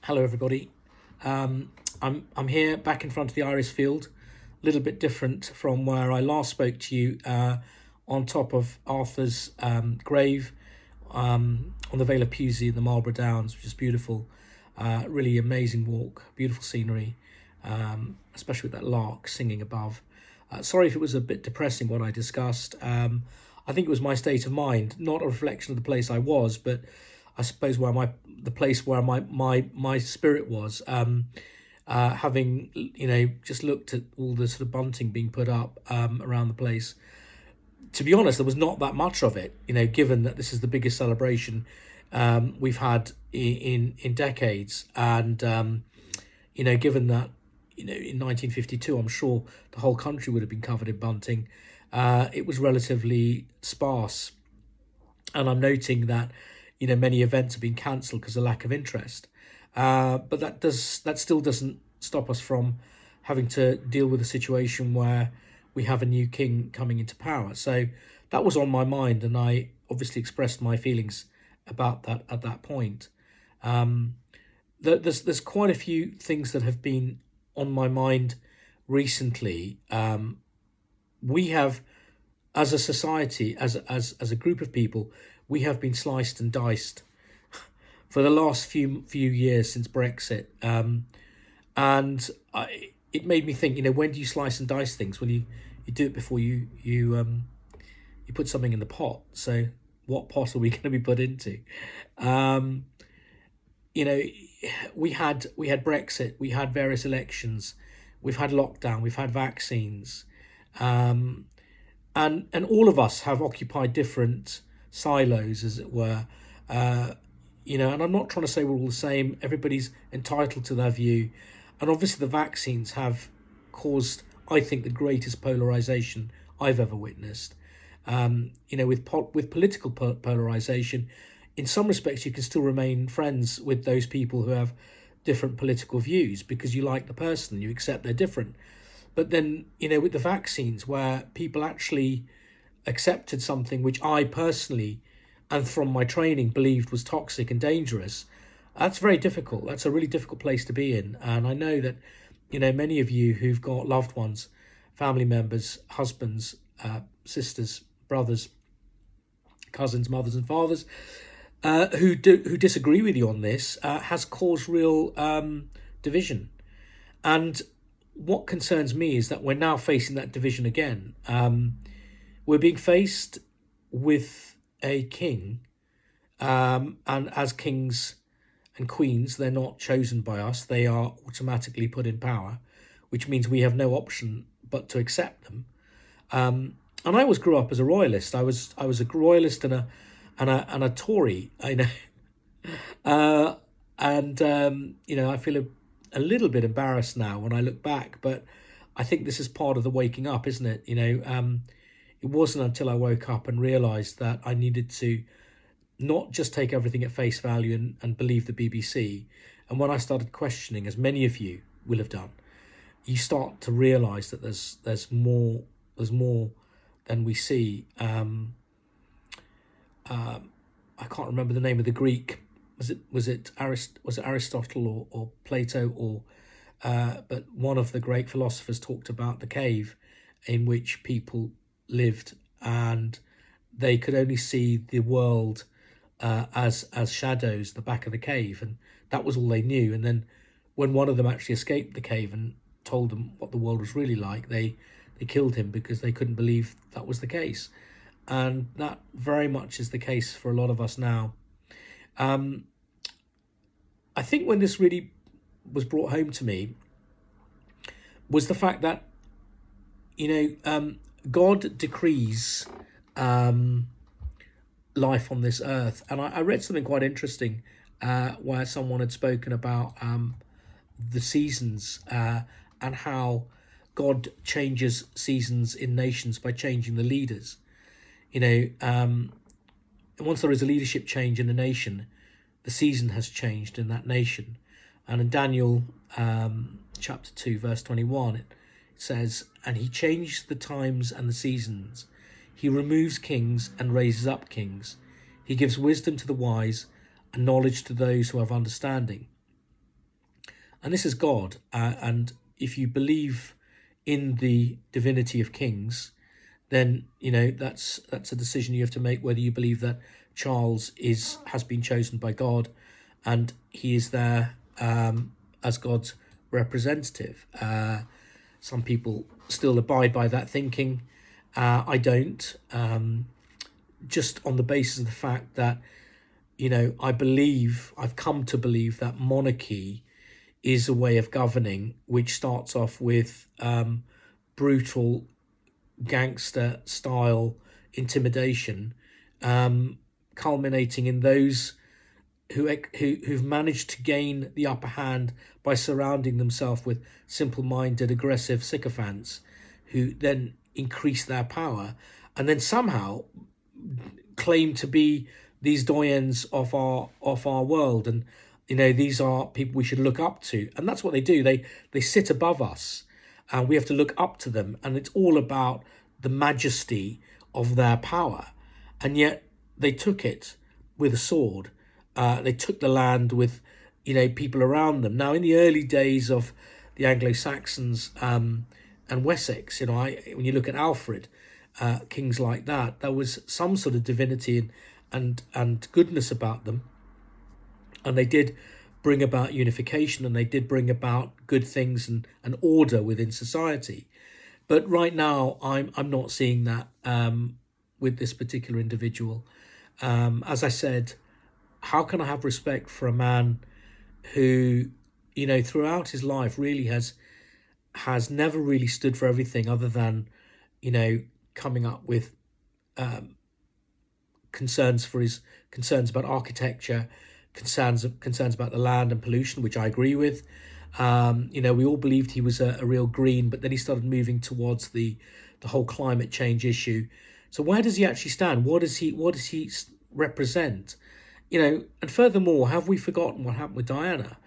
Hello, everybody. I'm here back in front of the Iris Field, a little bit different from where I last spoke to you, on top of Arthur's grave, on the Vale of Pewsey in the Marlborough Downs, which is beautiful. Really amazing walk, beautiful scenery, especially with that lark singing above. Sorry if it was a bit depressing what I discussed. I think it was my state of mind, not a reflection of the place I was, but I suppose the place where my spirit was. Having just looked at all the sort of bunting being put up around the place. To be honest, there was not that much of it. Given that this is the biggest celebration we've had in decades, and given that in 1952, I'm sure the whole country would have been covered in bunting. It was relatively sparse, and I'm noting that many events have been cancelled because of lack of interest. But that still doesn't stop us from having to deal with a situation where we have a new king coming into power. So that was on my mind, and I obviously expressed my feelings about that at that point. There's quite a few things that have been on my mind recently. We have, as a society, as a group of people, we have been sliced and diced for the last few years since Brexit, and it made me think. When do you slice and dice things? When you do it before you put something in the pot. So, what pot are we going to be put into? We had Brexit, we had various elections, we've had lockdown, we've had vaccines, and all of us have occupied different silos, as it were. And I'm not trying to say we're all the same. Everybody's entitled to their view, and obviously the vaccines have caused, I think, the greatest polarization I've ever witnessed. With political polarization, in some respects, you can still remain friends with those people who have different political views because you like the person, you accept they're different. But then, with the vaccines, where people actually accepted something which I personally, and from my training, believed was toxic and dangerous, that's very difficult. That's a really difficult place to be in. And I know that, many of you who've got loved ones, family members, husbands, sisters, brothers, cousins, mothers and fathers, who disagree with you on this, has caused real division. And what concerns me is that we're now facing that division again. We're being faced with a king, and as kings and queens, they're not chosen by us. They are automatically put in power, which means we have no option but to accept them. And I always grew up as a royalist. I was a royalist and a Tory. I know, I feel a little bit embarrassed now when I look back, but I think this is part of the waking up, isn't it? It wasn't until I woke up and realised that I needed to not just take everything at face value and believe the BBC. And when I started questioning, as many of you will have done, you start to realise that there's more than we see. I can't remember the name of the Greek. Was it Aristotle or Plato but one of the great philosophers talked about the cave in which people lived, and they could only see the world as shadows, the back of the cave, and that was all they knew. And then when one of them actually escaped the cave and told them what the world was really like, they killed him because they couldn't believe that was the case. And that very much is the case for a lot of us now. I think when this really was brought home to me was the fact that God decrees life on this earth. And I read something quite interesting where someone had spoken about the seasons and how God changes seasons in nations by changing the leaders. Once there is a leadership change in a nation, the season has changed in that nation. And in Daniel chapter 2, verse 21, it says, "And he changed the times and the seasons. He removes kings and raises up kings. He gives wisdom to the wise and knowledge to those who have understanding. and this is God. And if you believe in the divinity of kings, then that's a decision you have to make, whether you believe that Charles has been chosen by God, and he is there as God's representative. Some people still abide by that thinking. I don't. Just on the basis of the fact that I've come to believe that monarchy is a way of governing which starts off with brutal gangster style intimidation, culminating in those who've managed to gain the upper hand by surrounding themselves with simple-minded, aggressive sycophants, who then increase their power and then somehow claim to be these doyens of our world. And these are people we should look up to, and that's what they do. They sit above us, and we have to look up to them, and it's all about the majesty of their power. And yet they took it with a sword. They took the land with people around them. Now, in the early days of the Anglo-Saxons and Wessex, when you look at Alfred, kings like that, there was some sort of divinity and goodness about them, and they did bring about unification, and they did bring about good things and order within society. But right now, I'm not seeing that with this particular individual. As I said, how can I have respect for a man who, throughout his life really has never really stood for everything other than, coming up with concerns about architecture, concerns about the land and pollution, which I agree with. We all believed he was a real green, but then he started moving towards the whole climate change issue. So where does he actually stand? What does he represent? And furthermore, have we forgotten what happened with Diana?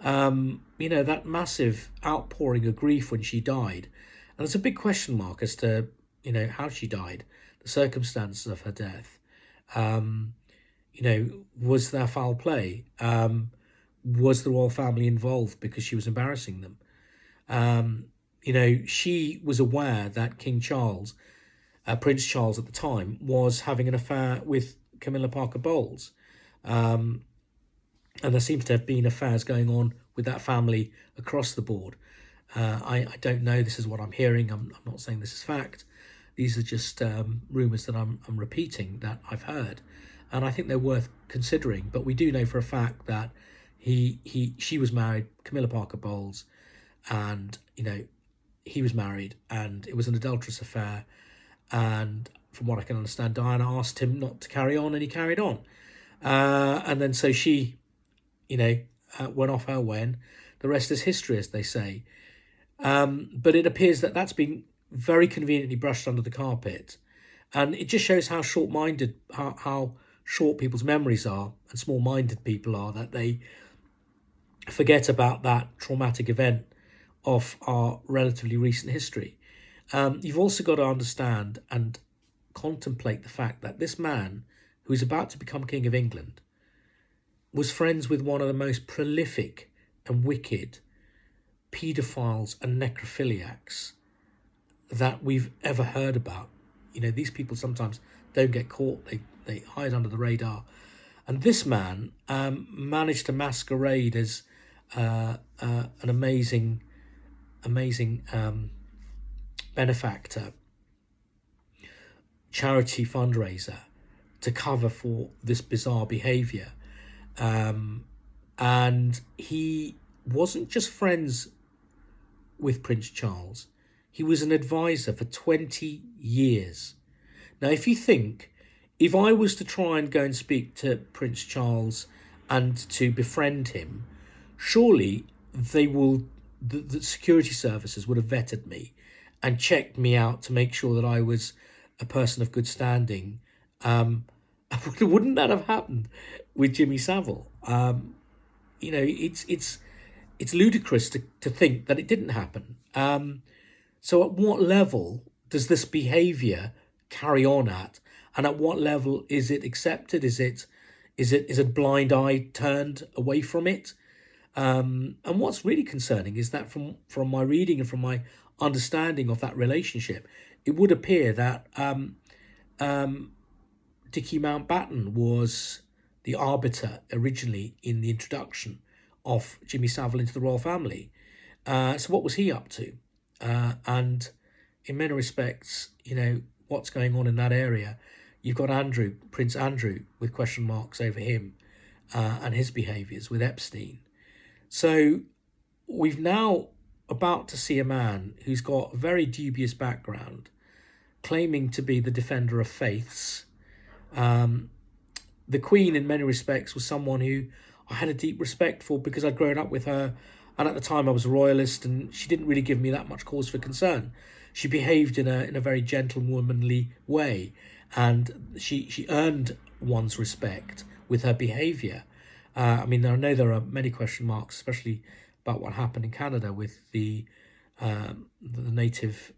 That massive outpouring of grief when she died. And there's a big question mark as to, how she died, the circumstances of her death. Was there foul play? Was the royal family involved because she was embarrassing them? She was aware that King Charles, Prince Charles at the time, was having an affair with Camilla Parker Bowles. And there seems to have been affairs going on with that family across the board. I don't know. This is what I'm hearing. I'm not saying this is fact. These are just rumours that I'm repeating that I've heard, and I think they're worth considering. But we do know for a fact that she was married, Camilla Parker Bowles, and he was married, and it was an adulterous affair. And from what I can understand, Diana asked him not to carry on, and he carried on. And then so she, went off her way, and the rest is history, as they say. But it appears that that's been very conveniently brushed under the carpet. And it just shows how short-minded, how short people's memories are, and small-minded people are, that they forget about that traumatic event of our relatively recent history. You've also got to understand and contemplate the fact that this man, who is about to become King of England, was friends with one of the most prolific and wicked paedophiles and necrophiliacs that we've ever heard about. These people sometimes don't get caught. They hide under the radar. And this man managed to masquerade as an amazing benefactor, charity fundraiser, to cover for this bizarre behaviour. And he wasn't just friends with Prince Charles. He was an advisor for 20 years. Now, if I was to try and go and speak to Prince Charles and to befriend him, surely the security services would have vetted me and checked me out to make sure that I was a person of good standing. Wouldn't that have happened with Jimmy Savile? It's ludicrous to think that it didn't happen. So at what level does this behaviour carry on at, and at what level is it accepted? Is it blind eye turned away from it? And what's really concerning is that from my reading and from my understanding of that relationship, it would appear that Dickie Mountbatten was the arbiter originally in the introduction of Jimmy Savile into the royal family. So what was he up to? And in many respects, what's going on in that area. You've got Prince Andrew, with question marks over him and his behaviours with Epstein. So we've now about to see a man who's got a very dubious background, claiming to be the defender of faiths. The Queen, in many respects, was someone who I had a deep respect for because I'd grown up with her, and at the time I was a royalist, and she didn't really give me that much cause for concern. She behaved in a very gentlewomanly way, and she earned one's respect with her behaviour. I know there are many question marks, especially about what happened in Canada with the native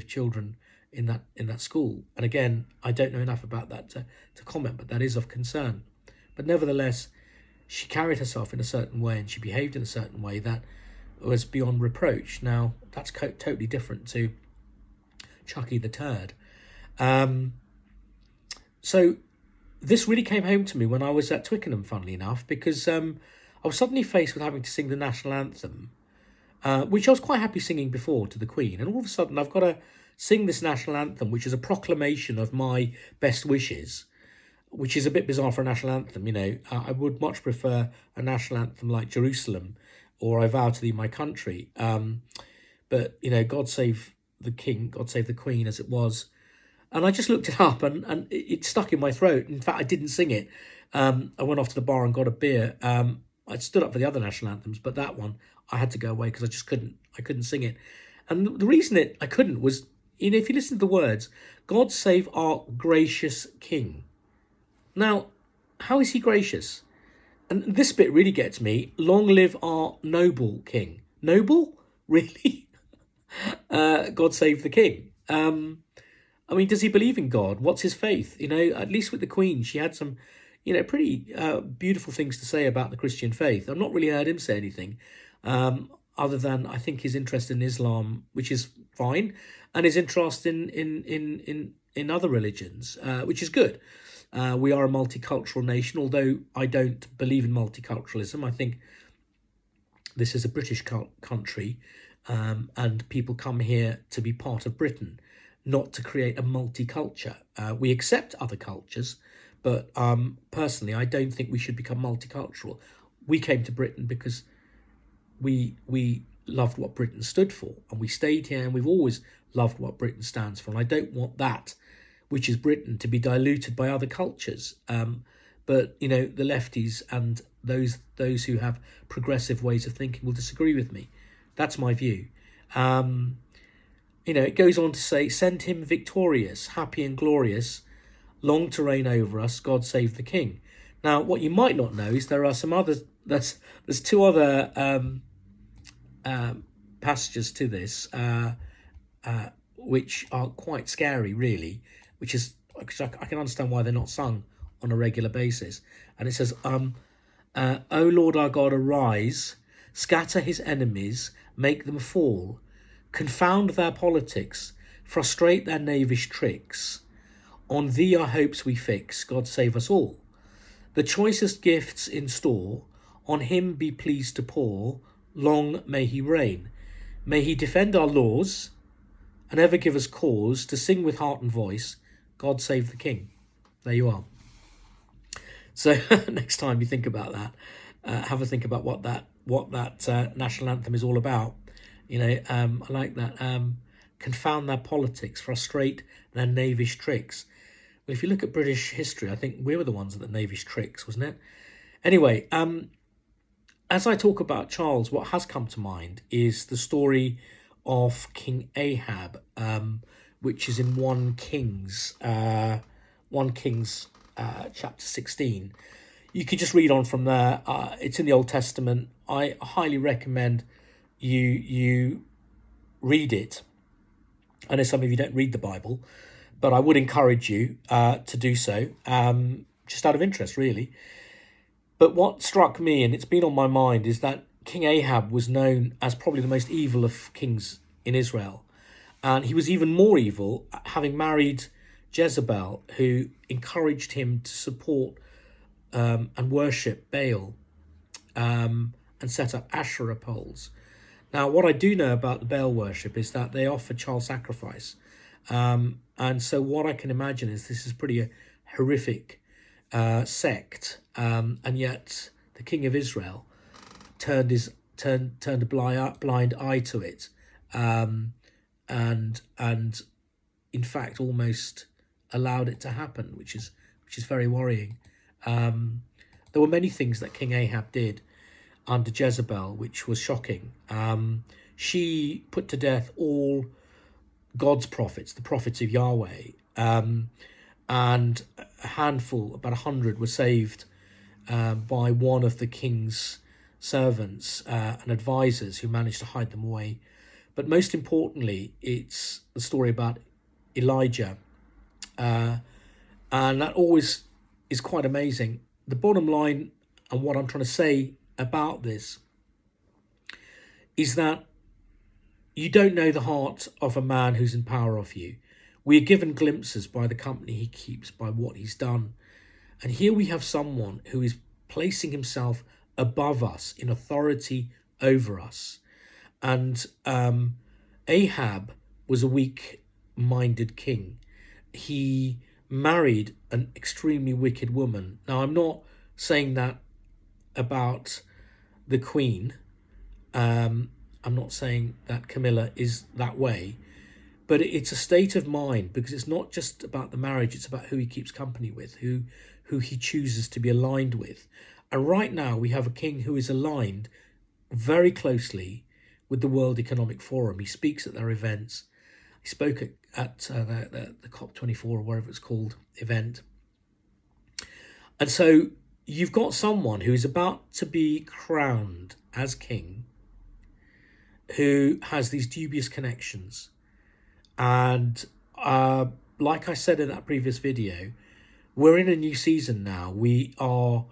children in that school. And again, I don't know enough about that to comment, but that is of concern. But nevertheless, she carried herself in a certain way and she behaved in a certain way that was beyond reproach. Now, that's totally different to Chucky the Turd. So this really came home to me when I was at Twickenham, funnily enough, because I was suddenly faced with having to sing the national anthem, which I was quite happy singing before to the Queen. And all of a sudden, I've got to sing this national anthem, which is a proclamation of my best wishes, which is a bit bizarre for a national anthem. I would much prefer a national anthem like Jerusalem or I Vow to Thee My Country. But, God Save the King, God Save the Queen, as it was. And I just looked it up and it stuck in my throat. In fact, I didn't sing it. I went off to the bar and got a beer. I stood up for the other national anthems, but that one I had to go away because I couldn't sing it. And the reason I couldn't was, if you listen to the words, God save our gracious King. Now, how is he gracious? And this bit really gets me. Long live our noble King. Noble? Really? God save the King. Does he believe in God? What's his faith? At least with the Queen, she had some, pretty beautiful things to say about the Christian faith. I've not really heard him say anything, other than I think his interest in Islam, which is fine, and his interest in other religions, which is good. We are a multicultural nation, although I don't believe in multiculturalism. I think this is a British country, and people come here to be part of Britain, not to create a multiculture. We accept other cultures, but personally, I don't think we should become multicultural. We came to Britain because we loved what Britain stood for, and we stayed here, and we've always loved what Britain stands for. And I don't want that, which is Britain, to be diluted by other cultures. But the lefties and those who have progressive ways of thinking will disagree with me. That's my view. It goes on to say, send him victorious, happy and glorious, long to reign over us, God save the King. Now, what you might not know is there are some others, there's two other passages to this, which are quite scary, really, which I can understand why they're not sung on a regular basis. And it says, O Lord our God, arise, scatter his enemies, make them fall, confound their politics, frustrate their knavish tricks. On thee our hopes we fix, God save us all. The choicest gifts in store, on him be pleased to pour, long may he reign. May he defend our laws, and ever give us cause to sing with heart and voice, God save the King. There you are. So next time you think about that, have a think about what that national anthem is all about. I like that. Confound their politics, frustrate their knavish tricks. Well, if you look at British history, I think we were the ones at the knavish tricks, wasn't it? Anyway, as I talk about Charles, what has come to mind is the story of King Ahab, which is in 1 Kings chapter 16. You can just read on from there. It's in the Old Testament. I highly recommend you read it. I know some of you don't read the Bible, but I would encourage you to do so, just out of interest, really. But what struck me, and it's been on my mind, is that King Ahab was known as probably the most evil of kings in Israel. And he was even more evil, having married Jezebel, who encouraged him to support and worship Baal, and set up Asherah poles. Now, what I do know about the Baal worship is that they offer child sacrifice. And so what I can imagine is this is pretty horrific sect, and yet the king of Israel turned a blind eye to it, and in fact almost allowed it to happen, which is very worrying. There were many things that King Ahab did under Jezebel which was shocking. She put to death all God's prophets, the prophets of Yahweh, and a handful, about 100, were saved by one of the king's servants and advisors who managed to hide them away. But most importantly, it's the story about Elijah, and that always is quite amazing. The bottom line, and what I'm trying to say about this, is that you don't know the heart of a man who's in power of you. We are given glimpses by the company he keeps, by what he's done. And here we have someone who is placing himself above us in authority over us. And Ahab was a weak-minded king. He married an extremely wicked woman. Now, I'm not saying that about the queen. I'm not saying that Camilla is that way, but it's a state of mind, because it's not just about the marriage, it's about who he keeps company with, who he chooses to be aligned with. And right now we have a king who is aligned very closely with the World Economic Forum. He speaks at their events. He spoke at the COP24 or whatever it's called event. And so you've got someone who is about to be crowned as king, who has these dubious connections. And like I said in that previous video, we're in a new season now. We are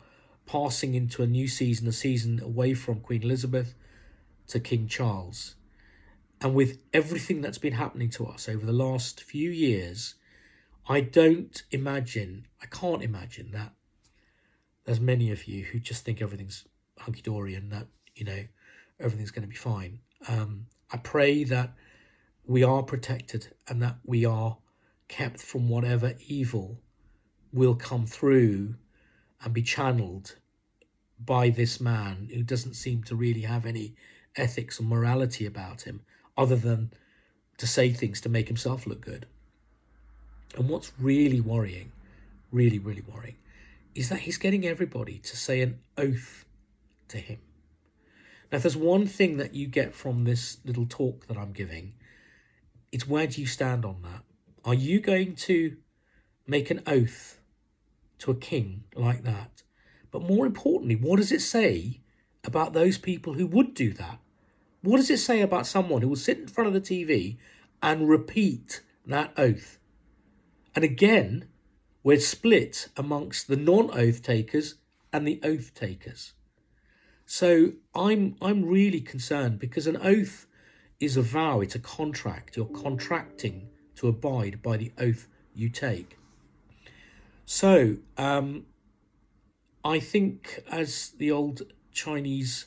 passing into a new season, a season away from Queen Elizabeth to King Charles. And with everything that's been happening to us over the last few years, I can't imagine that there's many of you who just think everything's hunky-dory and that, everything's going to be fine. I pray that we are protected and that we are kept from whatever evil will come through and be channeled by this man who doesn't seem to really have any ethics or morality about him, other than to say things to make himself look good. And what's really worrying, really, really worrying, is that he's getting everybody to say an oath to him. Now, if there's one thing that you get from this little talk that I'm giving, it's where do you stand on that? Are you going to make an oath to a king like that? But more importantly, what does it say about those people who would do that? What does it say about someone who will sit in front of the TV and repeat that oath? And again, we're split amongst the non-oath takers and the oath takers. So I'm really concerned, because an oath is a vow, it's a contract. You're contracting to abide by the oath you take. So I think, as the old Chinese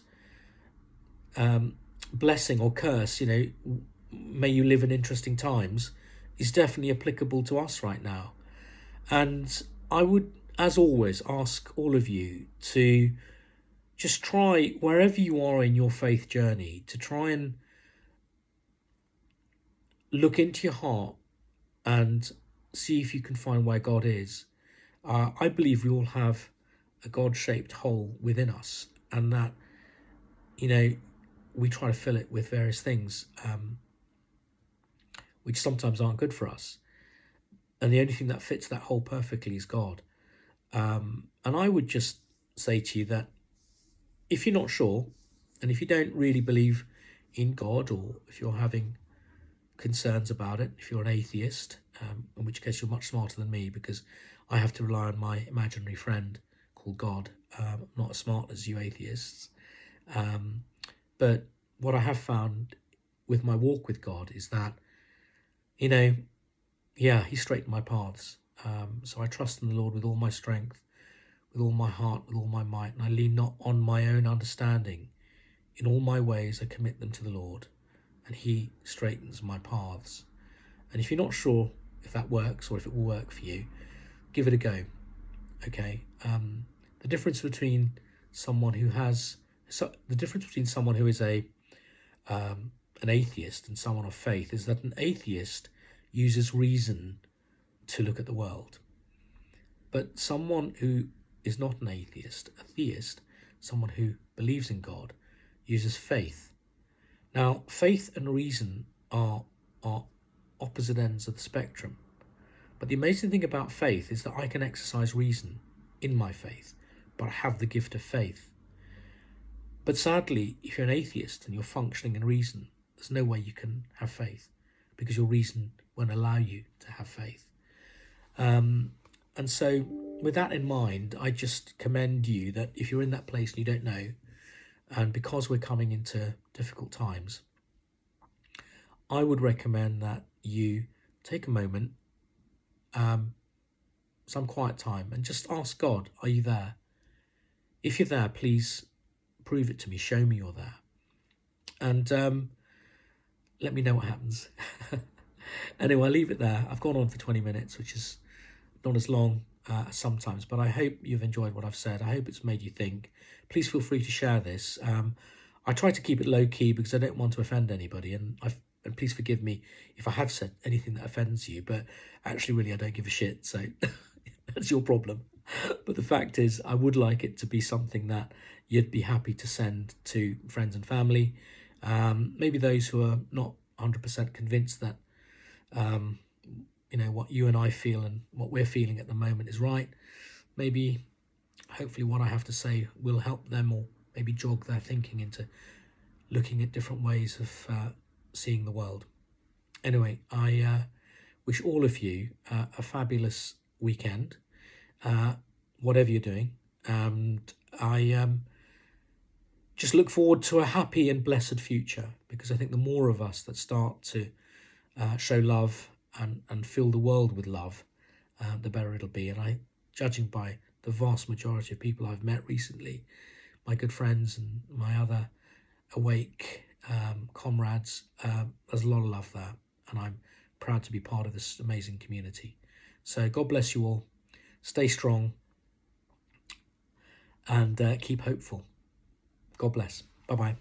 blessing or curse, may you live in interesting times, is definitely applicable to us right now. And I would, as always, ask all of you to just try, wherever you are in your faith journey, to try and look into your heart and see if you can find where God is. I believe we all have a God-shaped hole within us, and that, we try to fill it with various things, which sometimes aren't good for us. And the only thing that fits that hole perfectly is God. And I would just say to you that if you're not sure, and if you don't really believe in God, or if you're having concerns about it, if you're an atheist, in which case you're much smarter than me, because I have to rely on my imaginary friend called God. I'm not as smart as you atheists. But what I have found with my walk with God is that, he straightened my paths. So I trust in the Lord with all my strength, with all my heart, with all my might, and I lean not on my own understanding. In all my ways I commit them to the Lord, and he straightens my paths. And if you're not sure if that works or if it will work for you, give it a go. Okay. The difference between someone who is an atheist and someone of faith is that an atheist uses reason to look at the world. But someone who is not an atheist, a theist, someone who believes in God, uses faith. Now, faith and reason are opposite ends of the spectrum. But the amazing thing about faith is that I can exercise reason in my faith, but I have the gift of faith. But sadly, if you're an atheist and you're functioning in reason, there's no way you can have faith, because your reason won't allow you to have faith. And so with that in mind, I just commend you that if you're in that place and you don't know, and because we're coming into difficult times, I would recommend that you take a moment, some quiet time, and just ask God, are you there? If you're there, please prove it to me. Show me you're there. And let me know what happens. Anyway, I'll leave it there. I've gone on for 20 minutes, which is not as long as sometimes, but I hope you've enjoyed what I've said. I hope it's made you think. Please feel free to share this. I try to keep it low key because I don't want to offend anybody, and please forgive me if I have said anything that offends you, but actually really I don't give a shit, so that's your problem. But the fact is, I would like it to be something that you'd be happy to send to friends and family, maybe those who are not 100% convinced that what you and I feel and what we're feeling at the moment is right. Maybe hopefully what I have to say will help them, or maybe jog their thinking into looking at different ways of seeing the world. Anyway, I wish all of you a fabulous weekend, whatever you're doing, and I just look forward to a happy and blessed future, because I think the more of us that start to show love and fill the world with love, the better it'll be. And judging by the vast majority of people I've met recently, my good friends and my other awake comrades, there's a lot of love there, and I'm proud to be part of this amazing community. So God bless you all. Stay strong and keep hopeful. God bless. Bye-bye.